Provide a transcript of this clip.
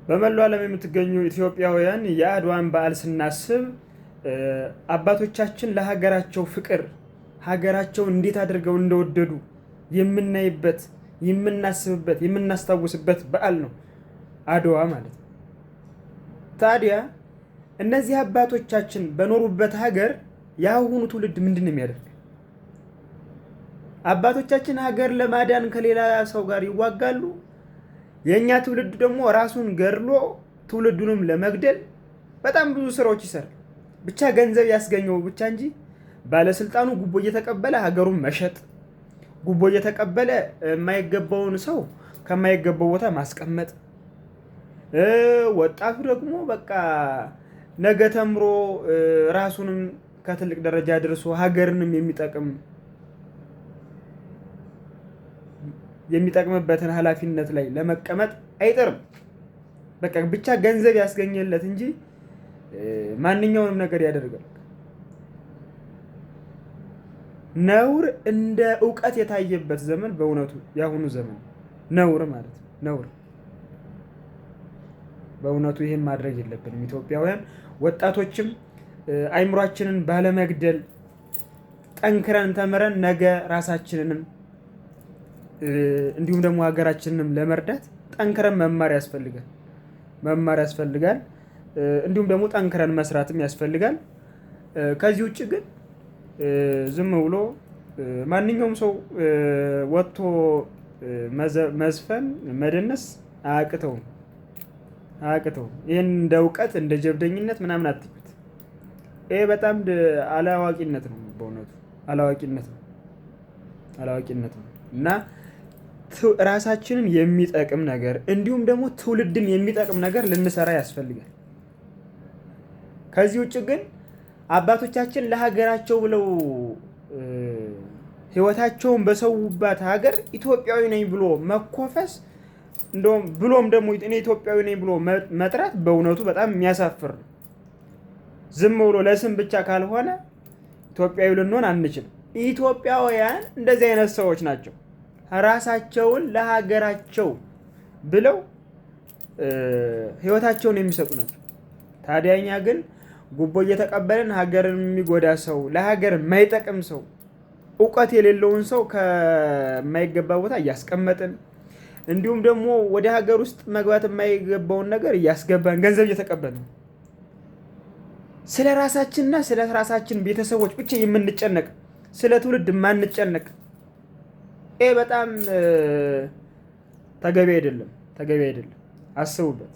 በመላው ዓለም የምትገኙ ኢትዮጵያውያን የአድዋን በዓል ስናስብ አባቶቻችን ለሀገራቸው ፍቅር ሀገራቸውን እንዴት አድርገው እንደወደዱ የምናይበት፣ የምናስብበት፣ የምናስታውስበት በዓል ነው አድዋ ማለት ነው። ታዲያ እነዚህ አባቶቻችን በኖሩበት ሀገር የአሁኑ ትውልድ ምንድን ነው የሚያደርግ? አባቶቻችን ሀገር ለማዳን ከሌላ ሰው ጋር ይዋጋሉ። የኛ ትውልድ ደግሞ ራሱን ገድሎ ትውልዱንም ለመግደል በጣም ብዙ ስራዎች ይሰራል። ብቻ ገንዘብ ያስገኘው ብቻ እንጂ ባለስልጣኑ ጉቦ እየተቀበለ ሀገሩን መሸጥ፣ ጉቦ እየተቀበለ የማይገባውን ሰው ከማይገባው ቦታ ማስቀመጥ፣ ወጣቱ ደግሞ በቃ ነገ ተምሮ ራሱንም ከትልቅ ደረጃ ደርሶ ሀገርንም የሚጠቅምበትን ኃላፊነት ላይ ለመቀመጥ አይጥርም። በቃ ብቻ ገንዘብ ያስገኘለት እንጂ ማንኛውንም ነገር ያደርጋል። ነውር እንደ ዕውቀት የታየበት ዘመን በእውነቱ የአሁኑ ዘመን ነውር ማለት ነው። ነውር በእውነቱ ይህን ማድረግ የለብንም። ኢትዮጵያውያን ወጣቶችም አይምሯችንን ባለመግደል ጠንክረን ተምረን ነገ ራሳችንንም እንዲሁም ደግሞ ሀገራችንንም ለመርዳት ጠንክረን መማር ያስፈልጋል። እንዲሁም ደግሞ ጠንክረን መስራትም ያስፈልጋል። ከዚህ ውጭ ግን ዝም ብሎ ማንኛውም ሰው ወጥቶ መዝፈን መደነስ አያቅተውም። ይህን እንደ እውቀት እንደ ጀብደኝነት ምናምን አትዩት። ይሄ በጣም አላዋቂነት ነው። በእውነቱ አላዋቂነት ነው እና ራሳችንን የሚጠቅም ነገር እንዲሁም ደግሞ ትውልድን የሚጠቅም ነገር ልንሰራ ያስፈልጋል። ከዚህ ውጭ ግን አባቶቻችን ለሀገራቸው ብለው ሕይወታቸውን በሰውባት ሀገር ኢትዮጵያዊ ነኝ ብሎ መኮፈስ ብሎም ደግሞ እኔ ኢትዮጵያዊ ነኝ ብሎ መጥራት በእውነቱ በጣም የሚያሳፍር ነው። ዝም ብሎ ለስም ብቻ ካልሆነ ኢትዮጵያዊ ልንሆን አንችልም። ኢትዮጵያውያን እንደዚህ አይነት ሰዎች ናቸው። ራሳቸውን ለሀገራቸው ብለው ሕይወታቸውን የሚሰጡ ናቸው። ታዲያ እኛ ግን ጉቦ እየተቀበልን ሀገርን የሚጎዳ ሰው፣ ለሀገር የማይጠቅም ሰው፣ እውቀት የሌለውን ሰው ከማይገባ ቦታ እያስቀመጥን እንዲሁም ደግሞ ወደ ሀገር ውስጥ መግባት የማይገባውን ነገር እያስገባን ገንዘብ እየተቀበልን ስለ ራሳችንና ስለ ራሳችን ቤተሰቦች ብቻ የምንጨነቅ ስለ ትውልድ የማንጨነቅ ይሄ በጣም ተገቢ አይደለም። አስቡበት።